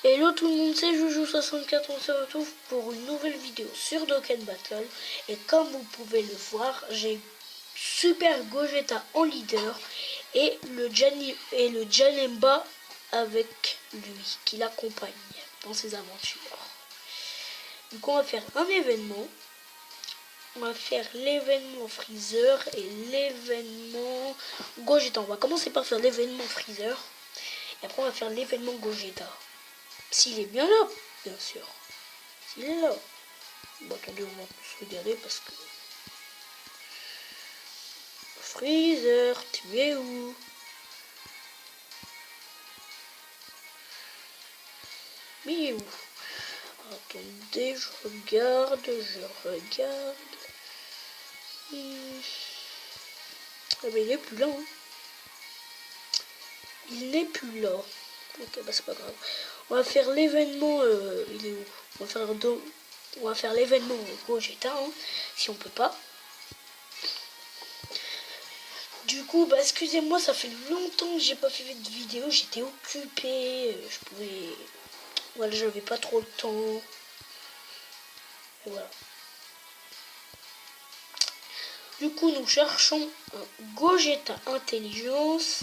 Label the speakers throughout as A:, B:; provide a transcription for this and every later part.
A: Hello tout le monde, c'est Joujou64, on se retrouve pour une nouvelle vidéo sur Dokkan Battle. Et comme vous pouvez le voir, j'ai Super Gogeta en leader et le Janemba avec lui, qui l'accompagne dans ses aventures. Donc on va faire un événement. On va faire l'événement Freezer et l'événement Gogeta. On va commencer par faire l'événement Freezer. Et après on va faire l'événement Gogeta. S'il est bien là, bien sûr. S'il est là. Bon, attendez, on va tous regarder parce que... Freezer, tu es où? Mais il est où? Attendez, je regarde. Ah mais il n'est plus là. Hein. Il n'est plus là. Ok, bah c'est pas grave. On va faire l'événement... il est où? On va faire l'événement Gogeta, hein, si on peut pas. Du coup, bah excusez-moi, ça fait longtemps que j'ai pas fait de vidéo, j'étais occupé, voilà, j'avais pas trop le temps. Et voilà. Du coup, nous cherchons un Gogeta intelligence,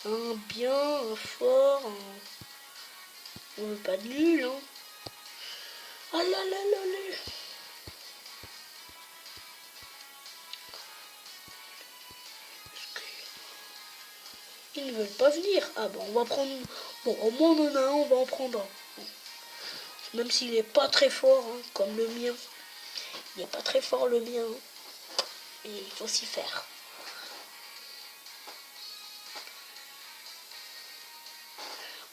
A: un bien, un fort, on veut pas de nul, hein. Ah là là là là. Ils ne veulent pas venir. Ah bah on va prendre... Bon, au moins on en a un, on va en prendre un. Même s'il est pas très fort, hein, comme le mien. Il n'est pas très fort le mien. Et il faut s'y faire.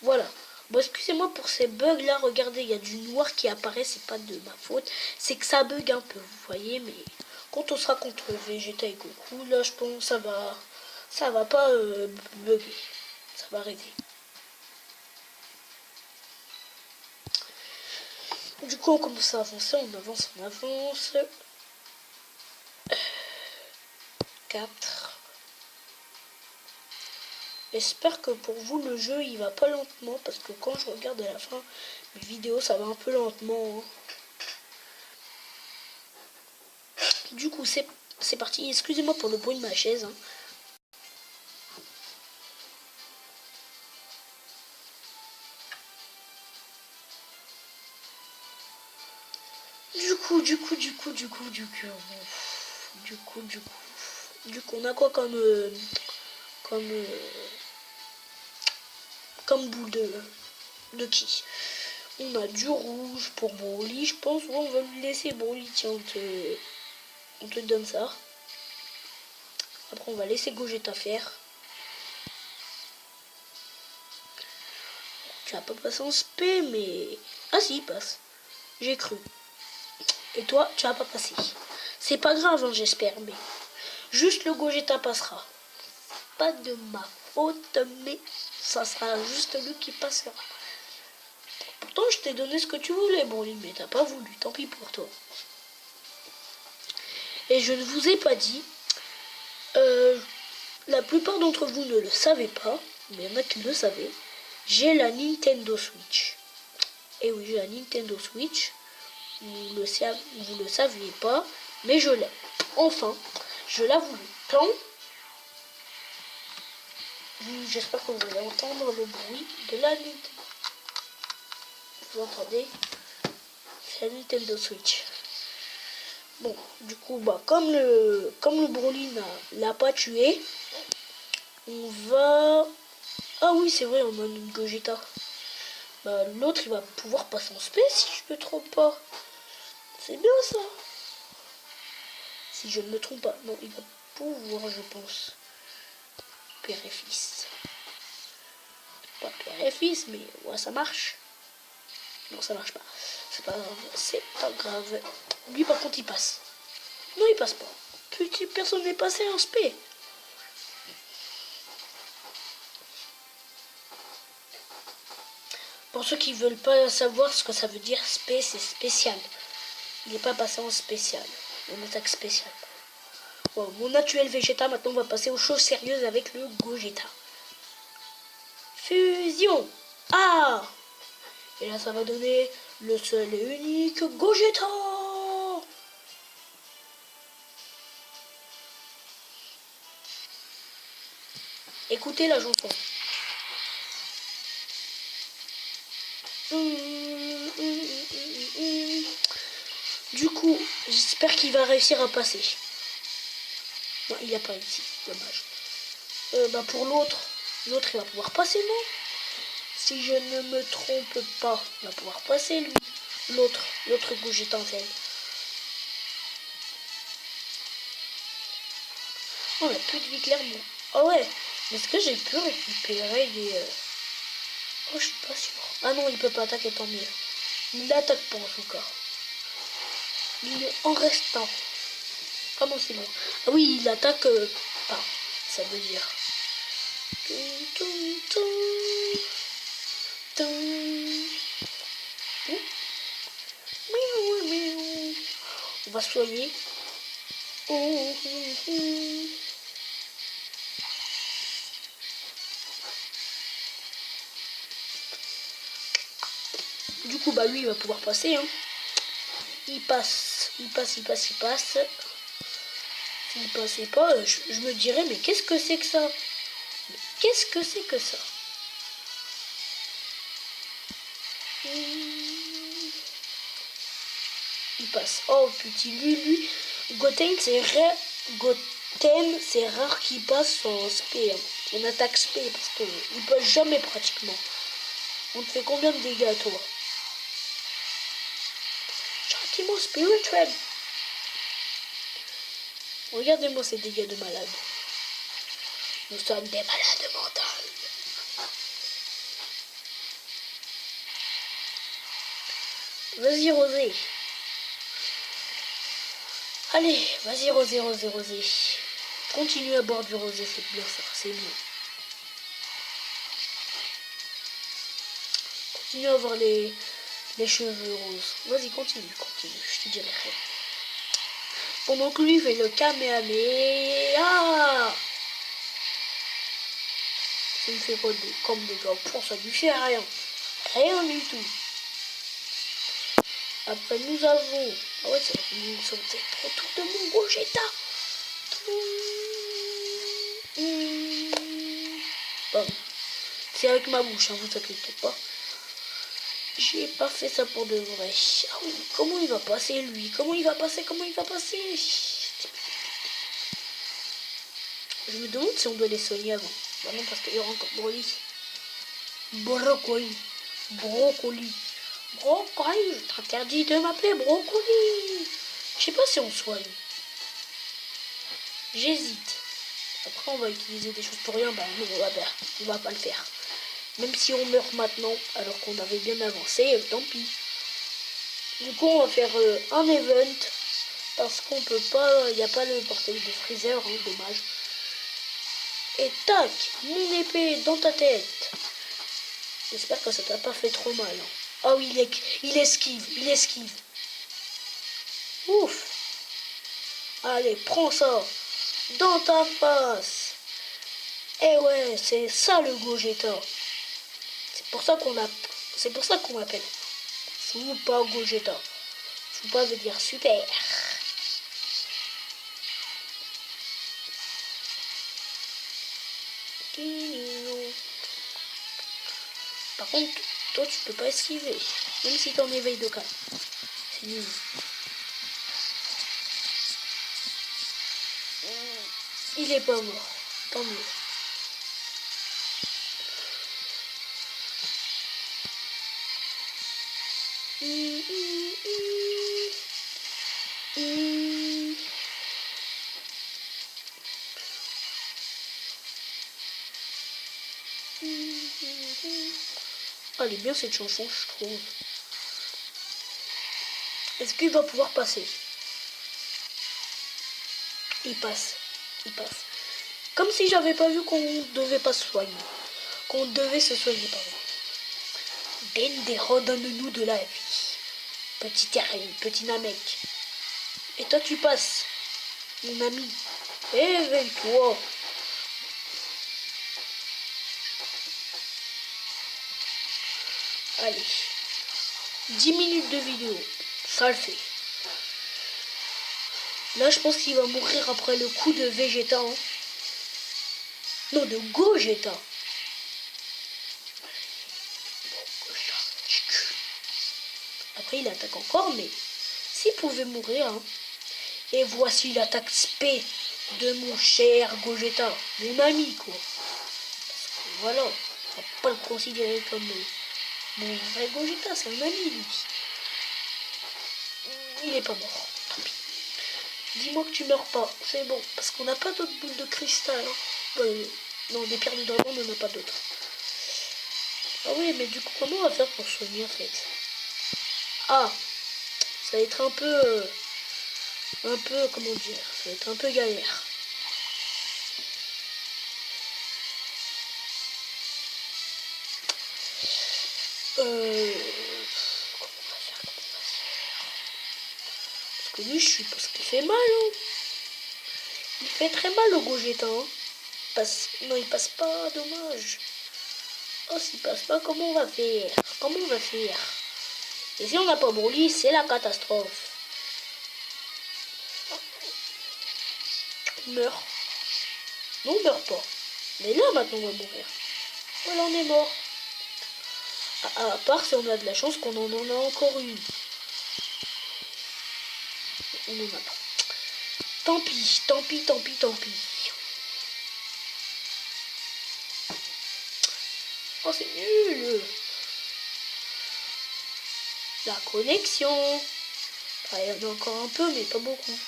A: Voilà. Bon, excusez-moi pour ces bugs là. Regardez, il y a du noir qui apparaît. C'est pas de ma faute. C'est que ça bug un peu, vous voyez. Mais quand on sera contre Vegeta et Goku, là, je pense que ça va pas bugger. Ça va arrêter. Du coup, on commence à avancer. On avance. 4. J'espère que pour vous le jeu il va pas lentement parce que quand je regarde à la fin mes vidéos ça va un peu lentement. Hein. Du coup c'est parti. Excusez-moi pour le bruit de ma chaise. Hein. Du coup on a quoi comme boule de qui? On a du rouge pour Broly, je pense. Ouais, on va lui laisser Broly. Tiens, on te donne ça. Après, on va laisser Gogeta faire. Tu vas pas passer en spé, mais... Ah si, il passe. J'ai cru. Et toi, tu vas pas passer. C'est pas grave, hein, j'espère, mais... Juste le Gogeta passera. Pas de ma faute, mais ça sera juste lui qui passera. Pourtant, je t'ai donné ce que tu voulais, Broly, mais t'as pas voulu. Tant pis pour toi. Et je ne vous ai pas dit... la plupart d'entre vous ne le savez pas, mais il y en a qui le savaient. J'ai la Nintendo Switch. Et oui, j'ai la Nintendo Switch. Vous le saviez pas, mais je l'ai. Enfin, je la voulais tant. J'espère que vous allez entendre le bruit de la Nintendo. Vous entendez? C'est la Nintendo Switch. Bon, du coup, bah, comme le Broly l'a pas tué, on va... Ah oui, c'est vrai, on a une Gogeta. Bah, l'autre, il va pouvoir passer en space si je me trompe pas. C'est bien ça. Si je ne me trompe pas. Non, il va pouvoir, je pense. Père et fils. Pas père et fils, mais ouais, ça marche. Non, ça marche pas. C'est pas grave. C'est pas grave. Lui, par contre, il passe. Non, il passe pas. Petite personne n'est passée en spé. Pour ceux qui veulent pas savoir ce que ça veut dire spé, c'est spécial. Il n'est pas passé en spécial. En attaque spéciale. Bon, mon actuel Vegeta, maintenant on va passer aux choses sérieuses avec le Gogeta. Fusion. Ah. Et là, ça va donner le seul et unique Gogeta. Écoutez la chanson. Du coup, j'espère qu'il va réussir à passer. Non, il n'y a pas ici, dommage. Pour l'autre il va pouvoir passer, non? Si je ne me trompe pas, il va pouvoir passer, lui. L'autre Gogeta en fait. On a plus de vie clairement. Ah ouais, mais est-ce que j'ai pu récupérer des... Oh, je suis pas sûr. Ah non, il peut pas attaquer, tant mieux. Il n'attaque pas en tout cas. Il est en restant. Comment c'est bon? Ah oui, il attaque pas. Ça veut dire. On va soigner. Du coup, bah lui, il va pouvoir passer. Hein. Il passe. S'il passait pas, je me dirais, mais qu'est-ce que c'est que ça? Qu'est-ce que c'est que ça? Il passe. Oh, petit lui. Goten, c'est rare qu'il passe en SP. Hein. On attaque SP parce qu'il passe jamais pratiquement. On te fait combien de dégâts à toi? Châtiment spirituel. Regardez-moi ces dégâts de malade. Nous sommes des malades mentales. Vas-y, Rosé. Allez, vas-y, Rosé. Continue à boire du rosé, c'est bien ça, c'est bien. Continue à avoir les cheveux roses. Vas-y, continue, je te dirai rien. Pendant que lui fait le Kamehameha. Ça me fait quoi comme des gars? Pour ça lui fait rien. Rien du tout. Après nous avons... Ah ouais, c'est trop tout de mon Gogeta. Bon. C'est avec ma bouche, hein, vous inquiétez pas. J'ai pas fait ça pour de vrai. Ah oui, comment il va passer lui? Comment il va passer? Je me demande si on doit les soigner avant. Bah non, parce qu'il y aura encore Brocoli, je t'interdis de m'appeler Brocoli. Je sais pas si on soigne. J'hésite. Après, on va utiliser des choses pour rien. Bah non, on va pas le faire. Même si on meurt maintenant, alors qu'on avait bien avancé, tant pis. Du coup, on va faire un event. Parce qu'on peut pas... Il n'y a pas le portail de Freezer, hein, dommage. Et tac, mon épée dans ta tête. J'espère que ça t'a pas fait trop mal. Hein. Ah oui, il esquive. Ouf. Allez, prends ça. Dans ta face. Eh ouais, c'est ça le Gogeta. C'est pour ça qu'on m'appelle Super Gogeta. Super veut dire super. Par contre, toi tu peux pas esquiver. Même si t'en éveilles de cas. C'est nul. Il est pas mort. Tant mieux. Ah, elle est bien cette chanson, je trouve. Est-ce qu'il va pouvoir passer? Il passe. Comme si j'avais pas vu qu'on devait pas se soigner. Qu'on devait se soigner, pardon. Ben, redonne-nous de la vie. Petit terrible, petit Namek. Et toi, tu passes, mon ami. Éveille-toi. Allez. 10 minutes de vidéo. Ça le fait. Là, je pense qu'il va mourir après le coup de Vegeta. Hein. Non, de Gogeta. Après, il attaque encore, mais s'il pouvait mourir. Hein. Et voici l'attaque spé de mon cher Gogeta, mon ami, quoi. Parce que, voilà, on va pas le considérer comme mon vrai Gogeta, c'est un ami, lui. Il est pas mort, tant pis. Dis-moi que tu meurs pas, c'est bon, parce qu'on n'a pas d'autres boules de cristal. Hein. Non, des pierres de dragon, on n'en a pas d'autres. Ah oui, mais du coup, comment on va faire pour soigner, en fait? Ah, ça va être un peu, comment dire, ça va être un peu galère. Comment on va faire? Parce que lui, je suppose qu'il fait mal, hein. Il fait très mal au Gogeta, hein. Non, il passe pas, dommage. Oh, s'il passe pas, comment on va faire? Comment on va faire? Et si on n'a pas Broly, c'est la catastrophe. On meurt. Non, on meurt pas. Mais là, maintenant, on va mourir. Voilà, on est mort. À part si on a de la chance qu'on en a encore une. On en a pas. Tant pis, tant pis, tant pis, tant pis. Oh, c'est nul. La connexion. Enfin, il y en a encore un peu, mais pas beaucoup.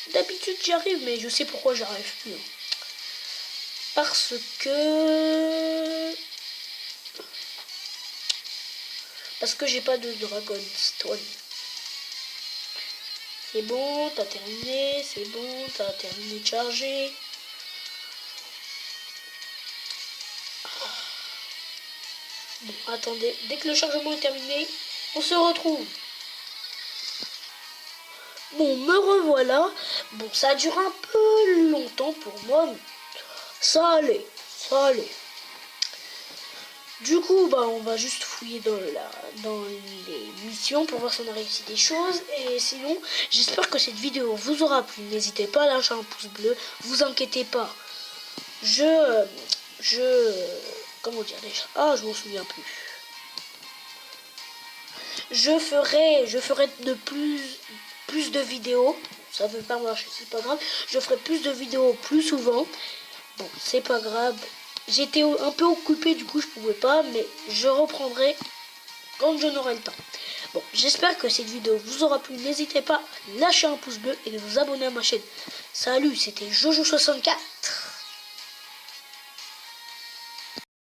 A: D'habitude, j'y arrive, mais je sais pourquoi j'arrive plus. Parce que j'ai pas de Dragon Stone. C'est bon, t'as terminé, c'est bon, t'as terminé de charger. Bon, attendez, dès que le chargement est terminé, on se retrouve. Bon, me revoilà. Bon, ça dure un peu longtemps pour moi, mais ça allait, ça allait. Du coup, bah, on va juste fouiller dans les missions pour voir si on a réussi des choses. Et sinon, j'espère que cette vidéo vous aura plu. N'hésitez pas à lâcher un pouce bleu. Vous inquiétez pas. Comment dire déjà? Ah, je m'en souviens plus. Je ferai de plus de vidéos. Ça veut pas marcher, c'est pas grave. Je ferai plus de vidéos plus souvent. Bon, c'est pas grave. J'étais un peu occupé, du coup je pouvais pas, mais je reprendrai quand j'en aurai le temps. Bon, j'espère que cette vidéo vous aura plu. N'hésitez pas à lâcher un pouce bleu et de vous abonner à ma chaîne. Salut, c'était Jojo64.